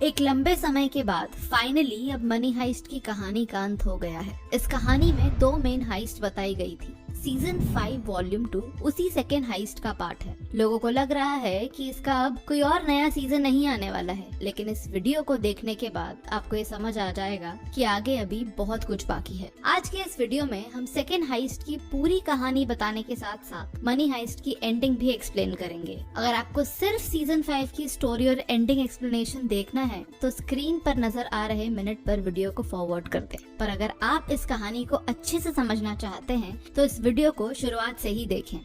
एक लंबे समय के बाद फाइनली अब मनी हाइस्ट की कहानी का अंत हो गया है। इस कहानी में 2 मेन हाइस्ट बताई गई थी। सीजन 5 वॉल्यूम 2 उसी सेकेंड हाइस्ट का पार्ट है। लोगों को लग रहा है कि इसका अब कोई और नया सीजन नहीं आने वाला है, लेकिन इस वीडियो को देखने के बाद आपको ये समझ आ जाएगा कि आगे अभी बहुत कुछ बाकी है। आज के इस वीडियो में हम सेकेंड हाइस्ट की पूरी कहानी बताने के साथ साथ मनी हाइस्ट की एंडिंग भी एक्सप्लेन करेंगे। अगर आपको सिर्फ सीजन 5 की स्टोरी और एंडिंग एक्सप्लेनेशन देखना है तो स्क्रीन पर नजर आ रहे मिनट पर वीडियो को फॉरवर्ड कर दें। पर अगर आप इस कहानी को अच्छे से समझना चाहते हैं तो इस वीडियो को शुरुआत से ही देखें।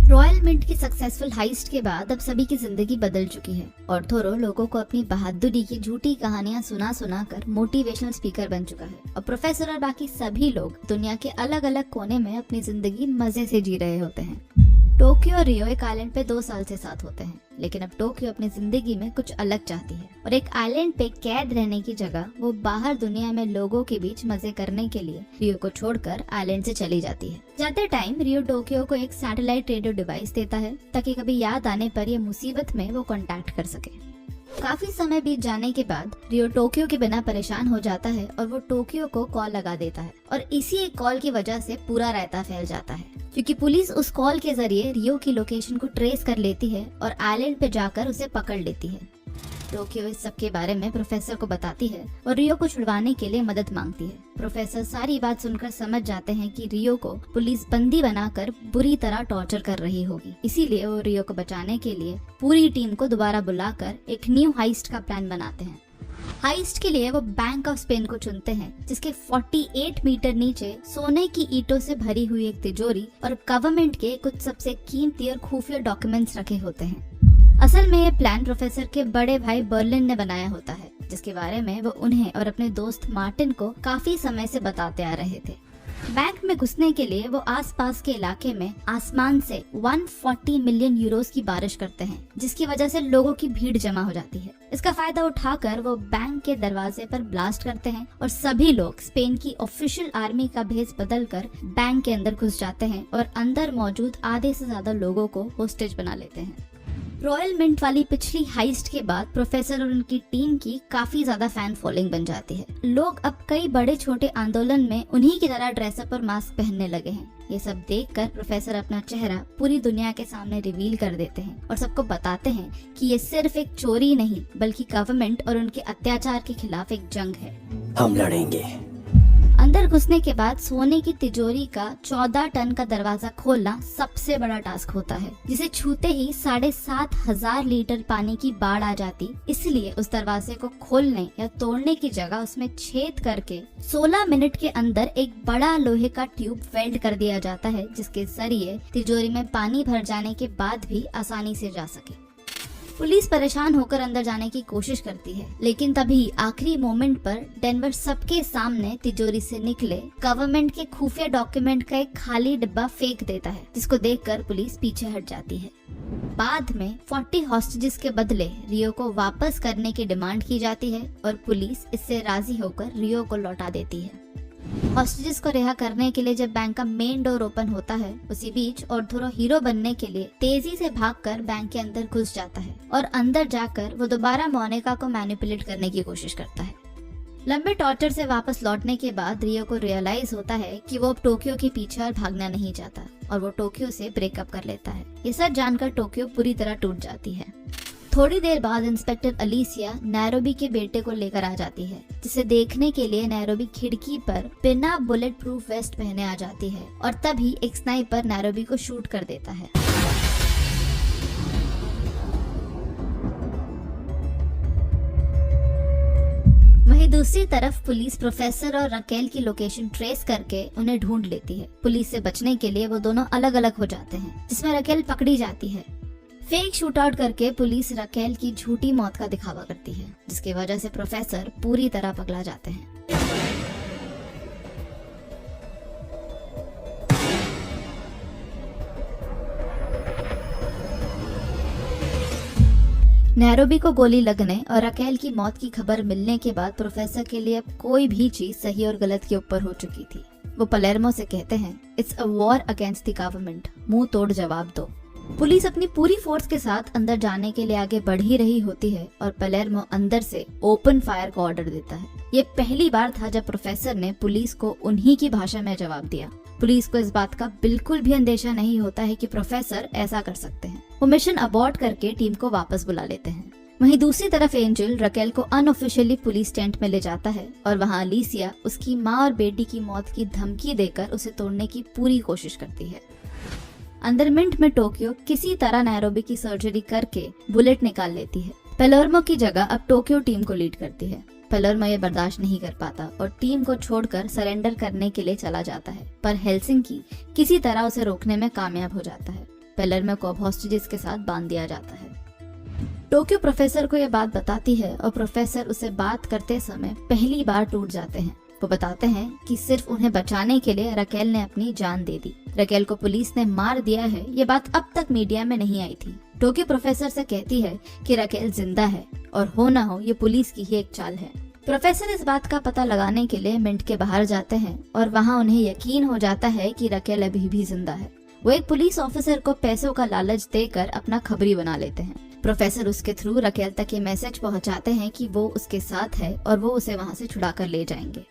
रॉयल मिंट की सक्सेसफुल हाइस्ट के बाद अब सभी की जिंदगी बदल चुकी है और थोरो लोगों को अपनी बहादुरी की झूठी कहानियां सुना कर मोटिवेशनल स्पीकर बन चुका है और प्रोफेसर और बाकी सभी लोग दुनिया के अलग अलग कोने में अपनी जिंदगी मजे से जी रहे होते हैं। टोक्यो और रियो एक आइलैंड पे 2 साल से साथ होते हैं, लेकिन अब टोक्यो अपनी जिंदगी में कुछ अलग चाहती है और एक आइलैंड पे कैद रहने की जगह वो बाहर दुनिया में लोगों के बीच मजे करने के लिए रियो को छोड़कर आइलैंड से चली जाती है। जाते टाइम रियो टोक्यो को एक सैटेलाइट रेडियो डिवाइस देता है ताकि कभी याद आने पर ये मुसीबत में वो कांटेक्ट कर सके। काफी समय बीत जाने के बाद रियो टोक्यो के बिना परेशान हो जाता है और वो टोक्यो को कॉल लगा देता है और इसी एक कॉल की वजह से पूरा रायता फैल जाता है, क्योंकि पुलिस उस कॉल के जरिए रियो की लोकेशन को ट्रेस कर लेती है और आइलैंड पे जाकर उसे पकड़ लेती है। टोक्यो इस सब के बारे में प्रोफेसर को बताती है और रियो को छुड़वाने के लिए मदद मांगती है। प्रोफेसर सारी बात सुनकर समझ जाते हैं कि रियो को पुलिस बंदी बनाकर बुरी तरह टॉर्चर कर रही होगी, इसीलिए वो रियो को बचाने के लिए पूरी टीम को दोबारा बुलाकर एक न्यू हाइस्ट का प्लान बनाते हैं। हाइस्ट के लिए वो बैंक ऑफ स्पेन को चुनते हैं, जिसके 48 मीटर नीचे सोने की ईंटों से भरी हुई एक तिजोरी और गवर्नमेंट के कुछ सबसे कीमती और खुफिया डॉक्यूमेंट्स रखे होते हैं। असल में ये प्लान प्रोफेसर के बड़े भाई बर्लिन ने बनाया होता है, जिसके बारे में वो उन्हें और अपने दोस्त मार्टिन को काफी समय से बताते आ रहे थे। बैंक में घुसने के लिए वो आसपास के इलाके में आसमान से 140 मिलियन यूरोस की बारिश करते हैं, जिसकी वजह से लोगों की भीड़ जमा हो जाती है। इसका फायदा उठाकर वो बैंक के दरवाजे पर ब्लास्ट करते हैं और सभी लोग स्पेन की ऑफिशियल आर्मी का भेष बदलकर बैंक के अंदर घुस जाते हैं और अंदर मौजूद आधे से ज्यादा लोगों को होस्टेज बना लेते हैं। रॉयल मिंट वाली पिछली हाइस्ट के बाद प्रोफेसर और उनकी टीम की काफी ज्यादा फैन फॉलोइंग बन जाती है। लोग अब कई बड़े छोटे आंदोलन में उन्हीं की तरह ड्रेसअप और मास्क पहनने लगे हैं। ये सब देखकर प्रोफेसर अपना चेहरा पूरी दुनिया के सामने रिवील कर देते हैं और सबको बताते हैं कि ये सिर्फ एक चोरी नहीं बल्कि गवर्नमेंट और उनके अत्याचार के खिलाफ एक जंग है। हम लड़ेंगे। अंदर घुसने के बाद सोने की तिजोरी का 14 टन का दरवाजा खोलना सबसे बड़ा टास्क होता है, जिसे छूते ही 7,500 लीटर पानी की बाढ़ आ जाती। इसलिए उस दरवाजे को खोलने या तोड़ने की जगह उसमें छेद करके 16 मिनट के अंदर एक बड़ा लोहे का ट्यूब वेल्ड कर दिया जाता है, जिसके जरिए तिजोरी में पानी भर जाने के बाद भी आसानी से जा सके। पुलिस परेशान होकर अंदर जाने की कोशिश करती है, लेकिन तभी आखिरी मोमेंट पर डेनवर सबके सामने तिजोरी से निकले गवर्नमेंट के खुफिया डॉक्यूमेंट का एक खाली डिब्बा फेंक देता है, जिसको देखकर पुलिस पीछे हट जाती है। बाद में 40 हॉस्टेजेस के बदले रियो को वापस करने की डिमांड की जाती है और पुलिस इससे राजी होकर रियो को लौटा देती है। हॉस्टेजेस को रिहा करने के लिए जब बैंक का मेन डोर ओपन होता है, उसी बीच ऑर्थोरो हीरो बनने के लिए तेजी से भागकर बैंक के अंदर घुस जाता है और अंदर जाकर वो दोबारा मोनिका को मैनिपुलेट करने की कोशिश करता है। लंबे टॉर्चर से वापस लौटने के बाद रियो को रियलाइज होता है कि वो अब टोक्यो के पीछे और भागना नहीं चाहता और वो टोक्यो से ब्रेकअप कर लेता है। ये सब जानकर टोक्यो पूरी तरह टूट जाती है। थोड़ी देर बाद इंस्पेक्टर अलीसिया नैरोबी के बेटे को लेकर आ जाती है, जिसे देखने के लिए नैरोबी खिड़की पर बिना बुलेट प्रूफ वेस्ट पहने आ जाती है और तभी एक स्नाइपर नैरोबी को शूट कर देता है। वहीं दूसरी तरफ पुलिस प्रोफेसर और रकेल की लोकेशन ट्रेस करके उन्हें ढूंढ लेती है। पुलिस से बचने के लिए वो दोनों अलग अलग हो जाते हैं, जिसमें रकेल पकड़ी जाती है। फेक शूट आउट करके पुलिस रकेल की झूठी मौत का दिखावा करती है, जिसकी वजह से प्रोफेसर पूरी तरह पगला जाते हैं। नैरोबी को गोली लगने और रकेल की मौत की खबर मिलने के बाद प्रोफेसर के लिए अब कोई भी चीज सही और गलत के ऊपर हो चुकी थी। वो पलेर्मो से कहते हैं, it's a war against the government, मुंह तोड़ जवाब दो। पुलिस अपनी पूरी फोर्स के साथ अंदर जाने के लिए आगे बढ़ ही रही होती है और पलेर्मो अंदर से ओपन फायर का ऑर्डर देता है। ये पहली बार था जब प्रोफेसर ने पुलिस को उन्हीं की भाषा में जवाब दिया। पुलिस को इस बात का बिल्कुल भी अंदेशा नहीं होता है कि प्रोफेसर ऐसा कर सकते हैं। वो मिशन अबॉर्ट करके टीम को वापस बुला लेते हैं। वहीं दूसरी तरफ एंजल रकेल को अनऑफिशियली पुलिस टेंट में ले जाता है और वहाँ अलीसिया उसकी माँ और बेटी की मौत की धमकी देकर उसे तोड़ने की पूरी कोशिश करती है। अंदर मिंट में टोक्यो किसी तरह नैरोबी की सर्जरी करके बुलेट निकाल लेती है। पेलेर्मो की जगह अब टोक्यो टीम को लीड करती है। पेलेर्मो ये बर्दाश्त नहीं कर पाता और टीम को छोड़कर सरेंडर करने के लिए चला जाता है, पर हेलसिंकी किसी तरह उसे रोकने में कामयाब हो जाता है। पेलेर्मो को अब हॉस्टेजेस के साथ बांध दिया जाता है। टोक्यो प्रोफेसर को ये बात बताती है और प्रोफेसर उसे बात करते समय पहली बार टूट जाते हैं। वो बताते हैं कि सिर्फ उन्हें बचाने के लिए रकेल ने अपनी जान दे दी। रकेल को पुलिस ने मार दिया है, ये बात अब तक मीडिया में नहीं आई थी। टोक्यो प्रोफेसर से कहती है कि रकेल जिंदा है और हो ना हो ये पुलिस की ही एक चाल है। प्रोफेसर इस बात का पता लगाने के लिए मिंट के बाहर जाते हैं और वहाँ उन्हें यकीन हो जाता है कि रकेल अभी भी जिंदा है। वो एक पुलिस ऑफिसर को पैसों का लालच देकर अपना खबरी बना लेते हैं। प्रोफेसर उसके थ्रू रकेल तक ये मैसेज पहुंचाते हैं कि वो उसके साथ है और वो उसे वहाँ से छुड़ा कर ले जाएंगे।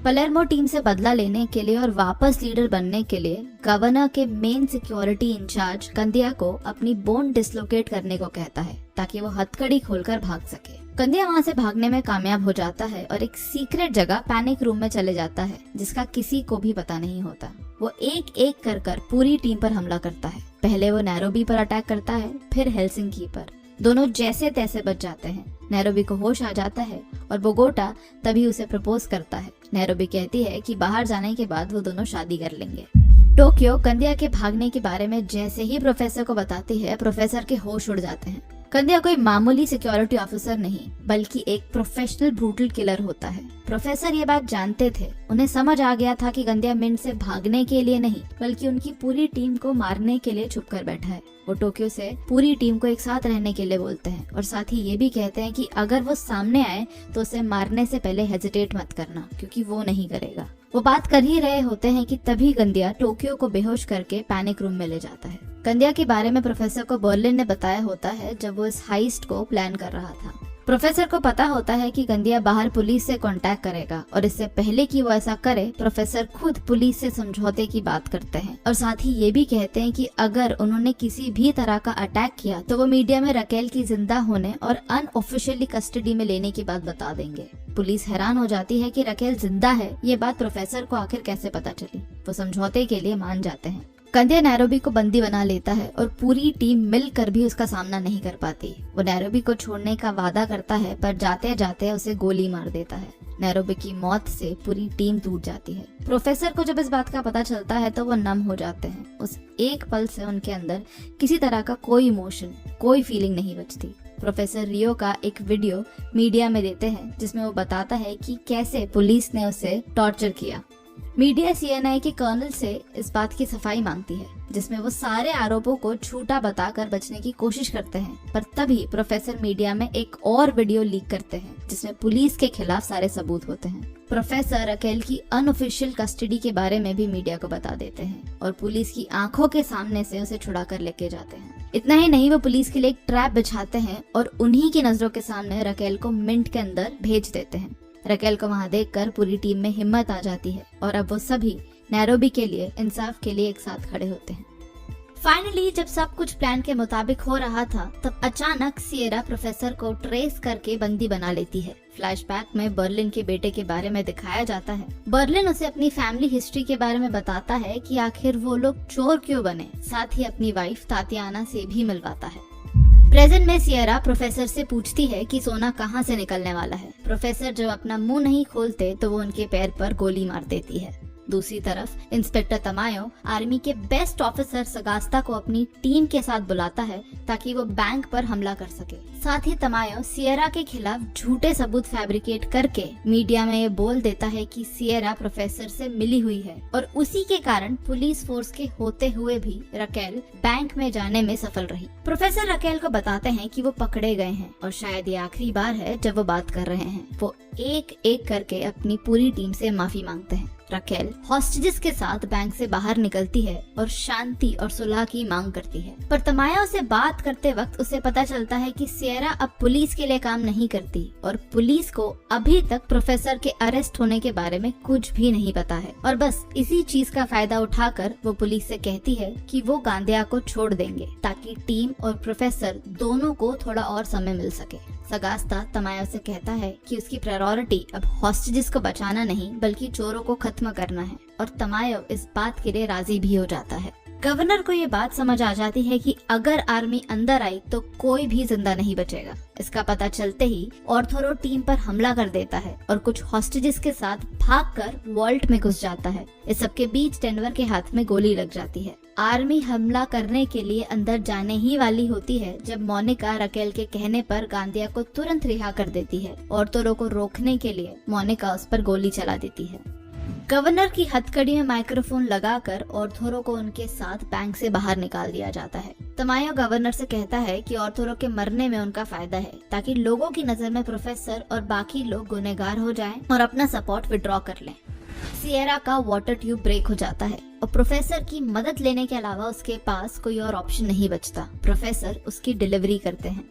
पलेर्मो टीम से बदला लेने के लिए और वापस लीडर बनने के लिए गवर्नर के मेन सिक्योरिटी इंचार्ज कंदिया को अपनी बोन डिसलोकेट करने को कहता है ताकि वो हथकड़ी खोलकर भाग सके। कंदिया वहाँ से भागने में कामयाब हो जाता है और एक सीक्रेट जगह पैनिक रूम में चले जाता है जिसका किसी को भी पता नहीं होता। वो एक एक कर पूरी टीम पर हमला करता है। पहले वो नैरोबी पर अटैक करता है, फिर हेलसिंकी पर। दोनों जैसे तैसे बच जाते हैं। नैरोबी को होश आ जाता है और बोगोटा तभी उसे प्रपोज करता है। नैरोबी कहती है कि बाहर जाने के बाद वो दोनों शादी कर लेंगे। टोक्यो कंदिया के भागने के बारे में जैसे ही प्रोफेसर को बताती है, प्रोफेसर के होश उड़ जाते हैं। कंदिया कोई मामूली सिक्योरिटी ऑफिसर नहीं बल्कि एक प्रोफेशनल ब्रूटल किलर होता है। प्रोफेसर ये बात जानते थे। उन्हें समझ आ गया था कि कंदिया मिंट से भागने के लिए नहीं बल्कि उनकी पूरी टीम को मारने के लिए छुप कर बैठा है। वो टोक्यो से पूरी टीम को एक साथ रहने के लिए बोलते हैं और साथ ही ये भी कहते हैं कि अगर वो सामने आए तो उसे मारने से पहले हेजिटेट मत करना, क्योंकि वो नहीं करेगा। वो बात कर ही रहे होते हैं कि तभी कंदिया टोक्यो को बेहोश करके पैनिक रूम में ले जाता है। कंदिया के बारे में प्रोफेसर को बर्लिन ने बताया होता है जब वो इस हाइस्ट को प्लान कर रहा था। प्रोफेसर को पता होता है कि कंदिया बाहर पुलिस से कांटेक्ट करेगा और इससे पहले कि वो ऐसा करे, प्रोफेसर खुद पुलिस से समझौते की बात करते हैं और साथ ही ये भी कहते हैं कि अगर उन्होंने किसी भी तरह का अटैक किया तो वो मीडिया में रकेल की जिंदा होने और अनऑफिशियली कस्टडी में लेने की बात बता देंगे। पुलिस हैरान हो जाती है कि रकेल जिंदा है। ये बात प्रोफेसर को आखिर कैसे पता चली। वो समझौते के लिए मान जाते हैं। कंदिया नैरोबी को बंदी बना लेता है और पूरी टीम मिलकर भी उसका सामना नहीं कर पाती। वो नैरोबी को छोड़ने का वादा करता है पर जाते जाते उसे गोली मार देता है। नैरोबी की मौत से पूरी टीम टूट जाती है। प्रोफेसर को जब इस बात का पता चलता है तो वो नम हो जाते हैं। उस एक पल से उनके अंदर किसी तरह का कोई इमोशन, कोई फीलिंग नहीं बचती। प्रोफेसर रियो का एक वीडियो मीडिया में देते हैं जिसमें वो बताता है कि कैसे पुलिस ने उसे टॉर्चर किया। मीडिया सीएनआई के कर्नल से इस बात की सफाई मांगती है जिसमें वो सारे आरोपों को झूठा बताकर बचने की कोशिश करते हैं, पर तभी प्रोफेसर मीडिया में एक और वीडियो लीक करते हैं जिसमें पुलिस के खिलाफ सारे सबूत होते हैं। प्रोफेसर रकेल की अनऑफिशियल कस्टडी के बारे में भी मीडिया को बता देते हैं और पुलिस की आंखों के सामने से उसे छुड़ा कर लेके जाते हैं। इतना ही नहीं, वो पुलिस के लिए एक ट्रैप बिछाते हैं और उन्हीं की नजरों के सामने रकेल को मिंट के अंदर भेज देते हैं। रकेल को वहां देखकर पूरी टीम में हिम्मत आ जाती है और अब वो सभी नैरोबी के लिए, इंसाफ के लिए एक साथ खड़े होते हैं। फाइनली जब सब कुछ प्लान के मुताबिक हो रहा था तब अचानक सिएरा प्रोफेसर को ट्रेस करके बंदी बना लेती है। फ्लैशबैक में बर्लिन के बेटे के बारे में दिखाया जाता है। बर्लिन उसे अपनी फैमिली हिस्ट्री के बारे में बताता है कि आखिर वो लोग चोर क्यों बने, साथ ही अपनी वाइफ तातियाना से भी मिलवाता है। प्रेजेंट में सिएरा प्रोफेसर से पूछती है कि सोना कहाँ से निकलने वाला है। प्रोफेसर जब अपना मुंह नहीं खोलते तो वो उनके पैर पर गोली मार देती है। दूसरी तरफ इंस्पेक्टर तमायो आर्मी के बेस्ट ऑफिसर सगास्ता को अपनी टीम के साथ बुलाता है ताकि वो बैंक पर हमला कर सके। साथ ही तमायो सिएरा के खिलाफ झूठे सबूत फैब्रिकेट करके मीडिया में ये बोल देता है कि सिएरा प्रोफेसर से मिली हुई है और उसी के कारण पुलिस फोर्स के होते हुए भी रकेल बैंक में जाने में सफल रही। प्रोफेसर रकेल को बताते हैं कि वो पकड़े गए हैं और शायद ये आखिरी बार है जब वो बात कर रहे हैं। वो एक एक करके अपनी पूरी टीम से माफी मांगते हैं। रकेल हॉस्टेजेस के साथ बैंक से बाहर निकलती है और शांति और सुलह की मांग करती है, पर तमाया से बात करते वक्त उसे पता चलता है कि सियरा अब पुलिस के लिए काम नहीं करती और पुलिस को अभी तक प्रोफेसर के अरेस्ट होने के बारे में कुछ भी नहीं पता है, और बस इसी चीज का फायदा उठाकर वो पुलिस से कहती है कि वो गांदिया को छोड़ देंगे ताकि टीम और प्रोफेसर दोनों को थोड़ा और समय मिल सके। सगास्ता तमाया से कहता है कि उसकी प्रायोरिटी अब हॉस्टेजेस को बचाना नहीं बल्कि चोरों को खत्म करना है, और तमायो इस बात के लिए राजी भी हो जाता है। गवर्नर को ये बात समझ आ जाती है कि अगर आर्मी अंदर आई तो कोई भी जिंदा नहीं बचेगा। इसका पता चलते ही ऑर्थोरो टीम पर हमला कर देता है और कुछ हॉस्टेजेस के साथ भागकर वॉल्ट में घुस जाता है। इस सब के बीच डेनवर के हाथ में गोली लग जाती है। आर्मी हमला करने के लिए अंदर जाने ही वाली होती है जब मोनिका रकेल के कहने पर गांदिया को तुरंत रिहा कर देती है। ऑर्थोरो को रोकने के लिए मोनिका उस पर गोली चला देती है। गवर्नर की हथकड़ी में माइक्रोफोन लगाकर ऑर्थोरो को उनके साथ बैंक से बाहर निकाल दिया जाता है। तमायो गवर्नर से कहता है कि ऑर्थोरो के मरने में उनका फायदा है ताकि लोगों की नजर में प्रोफेसर और बाकी लोग गुनहगार हो जाएं और अपना सपोर्ट विड्रॉ कर लें। सियरा का वाटर ट्यूब ब्रेक हो जाता है और प्रोफेसर की मदद लेने के अलावा उसके पास कोई और ऑप्शन नहीं बचता। प्रोफेसर उसकी डिलीवरी करते हैं।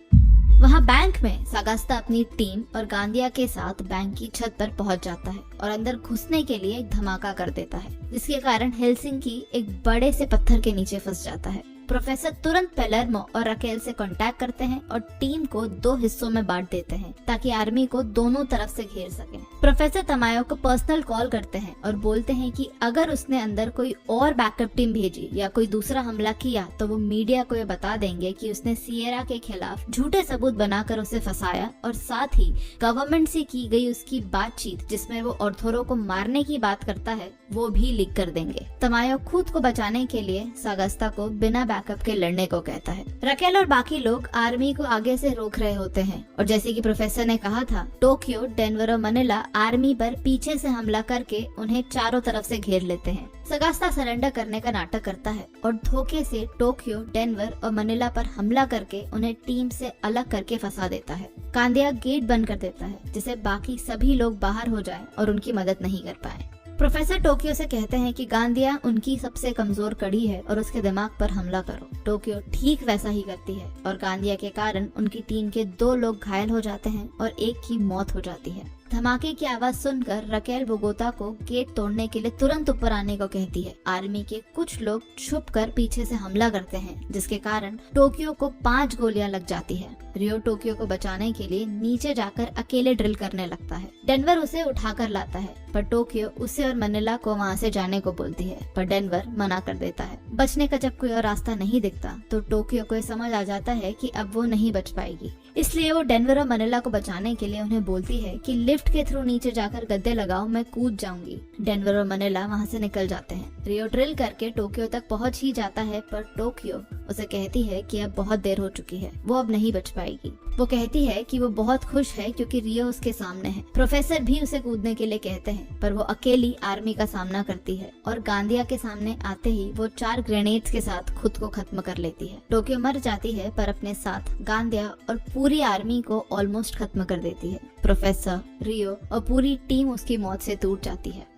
वहाँ बैंक में सागास्ता अपनी टीम और गांदिया के साथ बैंक की छत पर पहुंच जाता है और अंदर घुसने के लिए एक धमाका कर देता है, जिसके कारण हेलसिंकी एक बड़े से पत्थर के नीचे फंस जाता है। प्रोफेसर तुरंत पेलर्मो और रकेल से कांटेक्ट करते हैं और टीम को 2 हिस्सों में बांट देते हैं ताकि आर्मी को दोनों तरफ से घेर सके। प्रोफेसर तमायो को पर्सनल कॉल करते हैं और बोलते हैं कि अगर उसने अंदर कोई और बैकअप टीम भेजी या कोई दूसरा हमला किया तो वो मीडिया को ये बता देंगे कि उसने सियरा के खिलाफ झूठे सबूत बनाकर उसे फंसाया, और साथ ही गवर्नमेंट से की गई उसकी बातचीत जिसमें वो ऑर्थोरो को मारने की बात करता है वो भी लीक कर देंगे। तमायो खुद को बचाने के लिए सागास्ता को बिना बैकअप के लड़ने को कहता है। रकेल और बाकी लोग आर्मी को आगे से रोक रहे होते हैं और जैसे कि प्रोफेसर ने कहा था, टोक्यो, डेनवर और मनीला आर्मी पर पीछे से हमला करके उन्हें चारों तरफ से घेर लेते हैं। सगास्ता सरेंडर करने का नाटक करता है और धोखे से टोक्यो, डेनवर और मनीला पर हमला करके उन्हें टीम से अलग करके फंसा देता है। गांदिया गेट बंद कर देता है जिससे बाकी सभी लोग बाहर हो जाएं और उनकी मदद नहीं कर पाए। प्रोफेसर टोक्यो से कहते हैं कि गांदिया उनकी सबसे कमजोर कड़ी है और उसके दिमाग पर हमला करो। टोक्यो ठीक वैसा ही करती है और गांदिया के कारण उनकी टीम के 2 लोग घायल हो जाते हैं और एक की मौत हो जाती है। धमाके की आवाज सुनकर रकेल बोगोता को गेट तोड़ने के लिए तुरंत ऊपर आने को कहती है। आर्मी के कुछ लोग छुपकर पीछे से हमला करते हैं जिसके कारण टोक्यो को 5 गोलियां लग जाती है। रियो टोक्यो को बचाने के लिए नीचे जाकर अकेले ड्रिल करने लगता है। डेनवर उसे उठाकर लाता है पर टोक्यो उसे और मनीला को वहाँ से जाने को बोलती है, पर डेनवर मना कर देता है। बचने का जब कोई और रास्ता नहीं दिखता तो टोक्यो को समझ आ जाता है कि अब वो नहीं बच पाएगी, इसलिए वो डेनवर और मनीला को बचाने के लिए उन्हें बोलती है कि लिफ्ट के थ्रू नीचे जाकर गद्दे लगाओ, मैं कूद जाऊंगी। डेनवर और मनीला वहाँ से निकल जाते हैं। रियो ड्रिल करके टोक्यो तक पहुँच ही जाता है पर टोक्यो उसे कहती है कि अब बहुत देर हो चुकी है, वो अब नहीं बच पाएगी। वो कहती है कि वो बहुत खुश है क्योंकि रियो उसके सामने है। प्रोफेसर भी उसे कूदने के लिए कहते हैं पर वो अकेली आर्मी का सामना करती है और गांदिया के सामने आते ही वो 4 ग्रेनेड्स के साथ खुद को खत्म कर लेती है। टोक्यो मर जाती है पर अपने साथ गांदिया और पूरी आर्मी को ऑलमोस्ट खत्म कर देती है। प्रोफेसर, रियो और पूरी टीम उसकी मौत से टूट जाती है।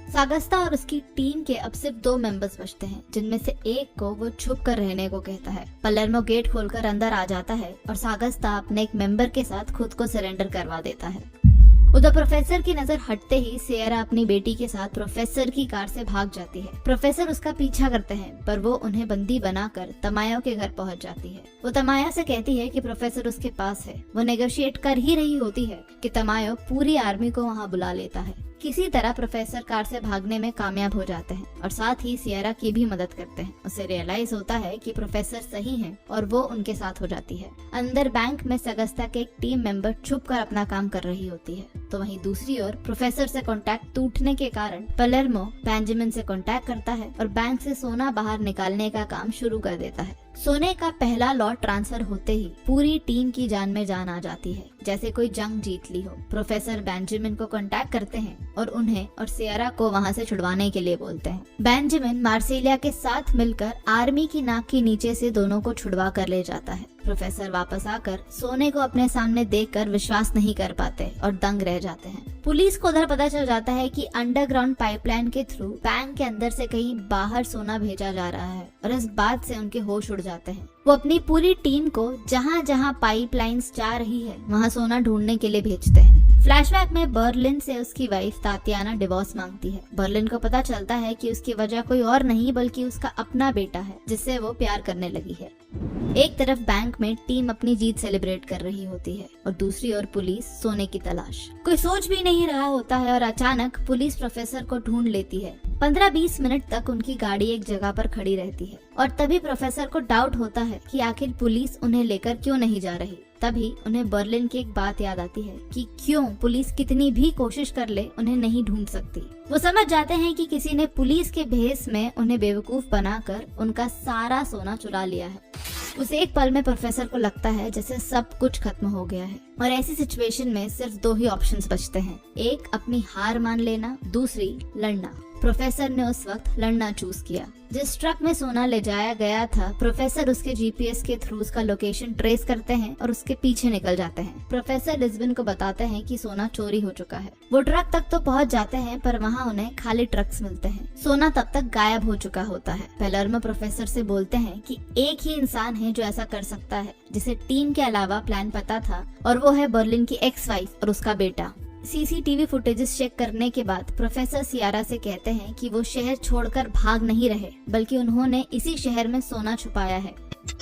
सागास्ता और उसकी टीम के अब सिर्फ 2 मेंबर्स बचते हैं जिनमें से एक को वो छुप कर रहने को कहता है। पलेर्मो गेट खोलकर अंदर आ जाता है और सागास्ता अपने एक मेंबर के साथ खुद को सरेंडर करवा देता है। उधर प्रोफेसर की नजर हटते ही सियरा अपनी बेटी के साथ प्रोफेसर की कार से भाग जाती है। प्रोफेसर उसका पीछा करते हैं पर वो उन्हें बंदी बनाकर तमायो के घर पहुंच जाती है। वो तमाया से कहती है कि प्रोफेसर उसके पास है। वो नेगोशिएट कर ही रही होती है कि तमायो पूरी आर्मी को वहाँ बुला लेता है। किसी तरह प्रोफेसर कार से भागने में कामयाब हो जाते हैं और साथ ही सियरा की भी मदद करते हैं। उसे रियलाइज होता है कि प्रोफेसर सही हैं और वो उनके साथ हो जाती है। अंदर बैंक में सगास्ता के एक टीम मेंबर छुपकर अपना काम कर रही होती है तो वहीं दूसरी ओर प्रोफेसर से कांटेक्ट टूटने के कारण पलेर्मो बेंजामिन से कांटेक्ट करता है और बैंक से सोना बाहर निकालने का काम शुरू कर देता है। सोने का पहला लॉट ट्रांसफर होते ही पूरी टीम की जान में जान आ जाती है, जैसे कोई जंग जीत ली हो। प्रोफेसर बेंजामिन को कांटेक्ट करते हैं और उन्हें और सियरा को वहां से छुड़वाने के लिए बोलते हैं। बेंजामिन मार्सिलिया के साथ मिलकर आर्मी की नाक के नीचे से दोनों को छुड़वा कर ले जाता है। प्रोफेसर वापस आकर सोने को अपने सामने देखकर विश्वास नहीं कर पाते और दंग रह जाते हैं। पुलिस को उधर पता चल जाता है कि अंडरग्राउंड पाइपलाइन के थ्रू बैंक के अंदर से कहीं बाहर सोना भेजा जा रहा है और इस बात से उनके होश उड़ जाते हैं। वो अपनी पूरी टीम को जहाँ जहाँ पाइपलाइंस जा रही है वहाँ सोना ढूंढने के लिए भेजते हैं। फ्लैशबैक में बर्लिन से उसकी वाइफ तातियाना डिवोर्स मांगती है। बर्लिन को पता चलता है कि उसकी वजह कोई और नहीं बल्कि उसका अपना बेटा है जिससे वो प्यार करने लगी है। एक तरफ बैंक में टीम अपनी जीत सेलिब्रेट कर रही होती है और दूसरी ओर पुलिस सोने की तलाश। कोई सोच भी नहीं रहा होता है और अचानक पुलिस प्रोफेसर को ढूंढ लेती है। 15-20 मिनट तक उनकी गाड़ी एक जगह पर खड़ी रहती है और तभी प्रोफेसर को डाउट होता है कि आखिर पुलिस उन्हें लेकर क्यों नहीं जा रही। तभी उन्हें बर्लिन की एक बात याद आती है कि क्यों पुलिस कितनी भी कोशिश कर ले उन्हें नहीं ढूंढ सकती। वो समझ जाते हैं कि किसी ने पुलिस के भेस में उन्हें बेवकूफ बनाकर उनका सारा सोना चुरा लिया है। उस एक पल में प्रोफेसर को लगता है जैसे सब कुछ खत्म हो गया है और ऐसी सिचुएशन में सिर्फ 2 ही ऑप्शंस बचते हैं, एक अपनी हार मान लेना, दूसरी लड़ना। प्रोफेसर ने उस वक्त लड़ना चूज किया। जिस ट्रक में सोना ले जाया गया था, प्रोफेसर उसके जीपीएस के थ्रू उसका लोकेशन ट्रेस करते हैं और उसके पीछे निकल जाते हैं। प्रोफेसर लिस्बन को बताते हैं कि सोना चोरी हो चुका है। वो ट्रक तक तो पहुंच जाते हैं पर वहां उन्हें खाली ट्रक्स मिलते हैं। सोना तब तक गायब हो चुका होता है। पेलर्मो प्रोफेसर से बोलते हैं कि एक ही इंसान है जो ऐसा कर सकता है, जिसे टीम के अलावा प्लान पता था, और वो है बर्लिन की एक्स वाइफ और उसका बेटा। सीसीटीवी फुटेजेस चेक करने के बाद प्रोफेसर सियारा से कहते हैं कि वो शहर छोड़कर भाग नहीं रहे, बल्कि उन्होंने इसी शहर में सोना छुपाया है।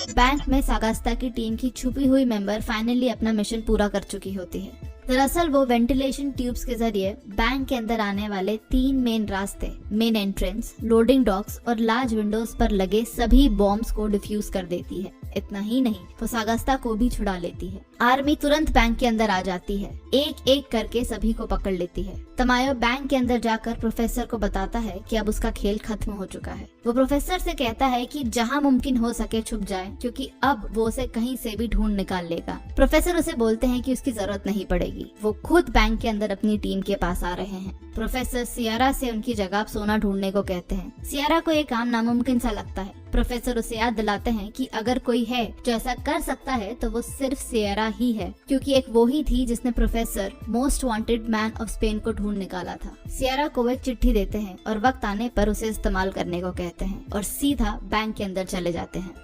बैंक में सागास्ता की टीम की छुपी हुई मेंबर फाइनली अपना मिशन पूरा कर चुकी होती है। दरअसल वो वेंटिलेशन ट्यूब्स के जरिए बैंक के अंदर आने वाले 3 मेन रास्ते, मेन एंट्रेंस, लोडिंग डॉक्स और लार्ज विंडोज पर लगे सभी बॉम्ब्स को डिफ्यूज कर देती है। इतना ही नहीं, वो सागास्ता को भी छुड़ा लेती है। आर्मी तुरंत बैंक के अंदर आ जाती है, एक एक करके सभी को पकड़ लेती है। तमायो बैंक के अंदर जाकर प्रोफेसर को बताता है कि अब उसका खेल खत्म हो चुका है। वो प्रोफेसर से कहता है कि जहां मुमकिन हो सके छुप जाए, क्योंकि अब वो उसे कहीं से भी ढूंढ निकाल लेगा। प्रोफेसर उसे बोलते हैं कि उसकी जरूरत नहीं पड़ेगी, वो खुद बैंक के अंदर अपनी टीम के पास आ रहे हैं। प्रोफेसर सियारा से उनकी जगह सोना ढूंढने को कहते हैं। सियारा को ये काम नामुमकिन सा लगता है। प्रोफेसर उसे याद दिलाते हैं कि अगर कोई है जो ऐसा कर सकता है तो वो सिर्फ सियारा ही है, क्योंकि एक वो ही थी जिसने professor most wanted man of Spain को ढूंढ निकाला था। सियारा को एक चिट्ठी देते हैं और वक्त आने पर उसे इस्तेमाल करने को कहते हैं और सीधा बैंक के अंदर चले जाते हैं।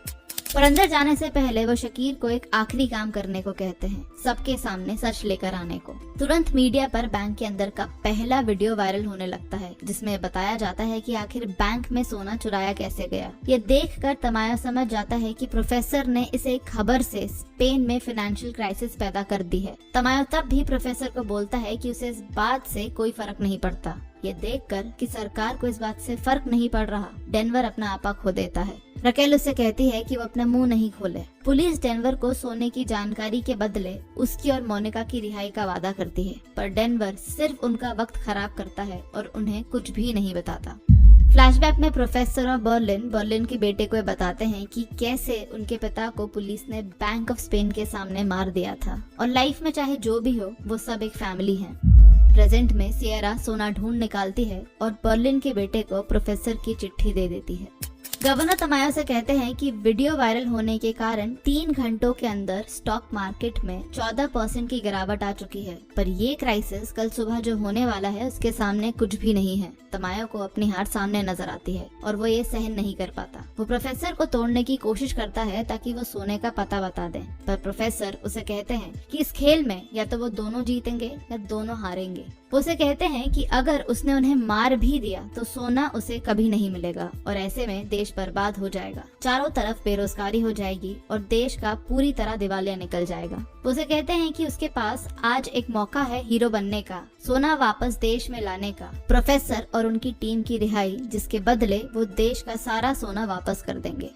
और अंदर जाने से पहले वो शकीर को एक आखिरी काम करने को कहते हैं, सबके सामने सच लेकर आने को। तुरंत मीडिया पर बैंक के अंदर का पहला वीडियो वायरल होने लगता है, जिसमें बताया जाता है कि आखिर बैंक में सोना चुराया कैसे गया। ये देखकर तमाया समझ जाता है कि प्रोफेसर ने इस एक खबर से स्पेन में फाइनेंशियल क्राइसिस पैदा कर दी है। तमाया तब भी प्रोफेसर को बोलता है कि उसे इस बात से कोई फर्क नहीं पड़ता। ये देखकर कि सरकार को इस बात से फर्क नहीं पड़ रहा, डेनवर अपना आपा खो देता है। रकेल उससे कहती है कि वो अपना मुंह नहीं खोले। पुलिस डेनवर को सोने की जानकारी के बदले उसकी और मोनिका की रिहाई का वादा करती है, पर डेनवर सिर्फ उनका वक्त खराब करता है और उन्हें कुछ भी नहीं बताता। फ्लैशबैक में प्रोफेसर और बर्लिन के बेटे को बताते हैं कि कैसे उनके पिता को पुलिस ने बैंक ऑफ स्पेन के सामने मार दिया था और लाइफ में चाहे जो भी हो वो सब एक फैमिली है। प्रेजेंट में सियरा सोना ढूंढ निकालती है और बर्लिन के बेटे को प्रोफेसर की चिट्ठी दे देती है। गवर्नर तमाया से कहते हैं कि वीडियो वायरल होने के कारण 3 घंटों के अंदर स्टॉक मार्केट में 14% की गिरावट आ चुकी है, पर ये क्राइसिस कल सुबह जो होने वाला है उसके सामने कुछ भी नहीं है। तमाया को अपनी हार सामने नजर आती है और वो ये सहन नहीं कर पाता। वो प्रोफेसर को तोड़ने की कोशिश करता है ताकि वो सोने का पता बता दे, पर प्रोफेसर उसे कहते हैं कि इस खेल में या तो वो दोनों जीतेंगे या दोनों हारेंगे। वो उसे कहते हैं कि अगर उसने उन्हें मार भी दिया तो सोना उसे कभी नहीं मिलेगा और ऐसे में देश बर्बाद हो जाएगा। चारों तरफ बेरोजगारी हो जाएगी और देश का पूरी तरह दिवालिया निकल जाएगा। वो उसे कहते हैं कि उसके पास आज एक मौका है हीरो बनने का, सोना वापस देश में लाने का, प्रोफेसर और उनकी टीम की रिहाई, जिसके बदले वो देश का सारा सोना वापस कर देंगे।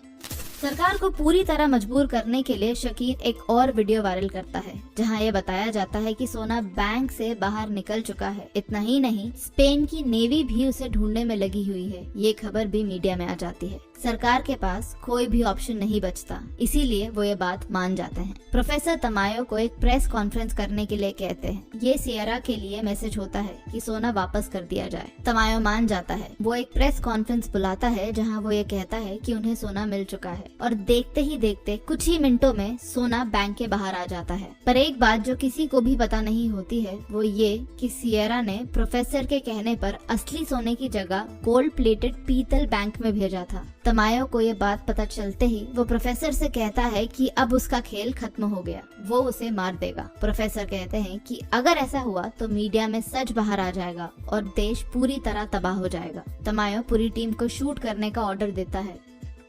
सरकार को पूरी तरह मजबूर करने के लिए शकीर एक और वीडियो वायरल करता है, जहां ये बताया जाता है कि सोना बैंक से बाहर निकल चुका है। इतना ही नहीं, स्पेन की नेवी भी उसे ढूंढने में लगी हुई है। ये खबर भी मीडिया में आ जाती है। सरकार के पास कोई भी ऑप्शन नहीं बचता, इसीलिए वो ये बात मान जाते हैं। प्रोफेसर तमायो को एक प्रेस कॉन्फ्रेंस करने के लिए कहते हैं। ये सियरा के लिए मैसेज होता है कि सोना वापस कर दिया जाए। तमायो मान जाता है। वो एक प्रेस कॉन्फ्रेंस बुलाता है जहाँ वो ये कहता है कि उन्हें सोना मिल चुका है, और देखते ही देखते कुछ ही मिनटों में सोना बैंक के बाहर आ जाता है। पर एक बात जो किसी को भी पता नहीं होती है वो ये कि सियरा ने प्रोफेसर के कहने पर असली सोने की जगह गोल्ड प्लेटेड पीतल बैंक में भेजा था। तमायो को ये बात पता चलते ही वो प्रोफेसर से कहता है कि अब उसका खेल खत्म हो गया, वो उसे मार देगा। प्रोफेसर कहते हैं कि अगर ऐसा हुआ तो मीडिया में सच बाहर आ जाएगा और देश पूरी तरह तबाह हो जाएगा। तमायो पूरी टीम को शूट करने का ऑर्डर देता है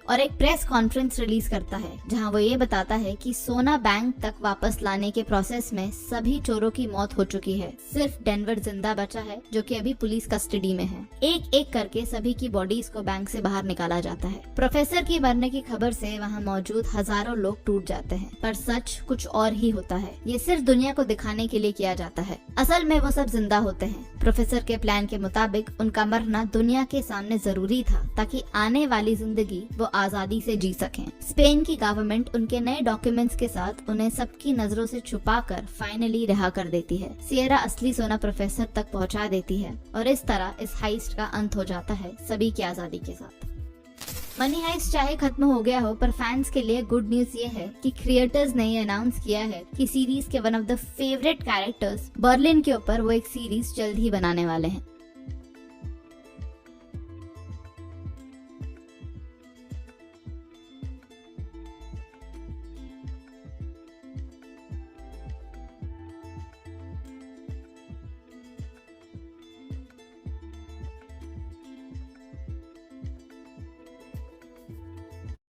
और एक प्रेस कॉन्फ्रेंस रिलीज करता है जहां वो ये बताता है कि सोना बैंक तक वापस लाने के प्रोसेस में सभी चोरों की मौत हो चुकी है, सिर्फ डेनवर जिंदा बचा है जो कि अभी पुलिस कस्टडी में है। एक एक करके सभी की बॉडीज को बैंक से बाहर निकाला जाता है। प्रोफेसर की मरने की खबर से वहाँ मौजूद हजारों लोग टूट जाते हैं, पर सच कुछ और ही होता है। ये सिर्फ दुनिया को दिखाने के लिए किया जाता है, असल में वो सब जिंदा होते हैं। प्रोफेसर के प्लान के मुताबिक उनका मरना दुनिया के सामने जरूरी था ताकि आने वाली जिंदगी वो आजादी से जी सकें। स्पेन की गवर्नमेंट उनके नए डॉक्यूमेंट्स के साथ उन्हें सबकी नजरों से छुपाकर फाइनली रिहा कर देती है। सियरा असली सोना प्रोफेसर तक पहुंचा देती है और इस तरह इस हाइस्ट का अंत हो जाता है सभी की आजादी के साथ। मनी हाइस्ट चाहे खत्म हो गया हो, पर फैंस के लिए गुड न्यूज ये है कि क्रिएटर्स ने ये अनाउंस किया है कि सीरीज के one of the favourite characters Berlin के ऊपर वो एक सीरीज जल्द ही बनाने वाले हैं।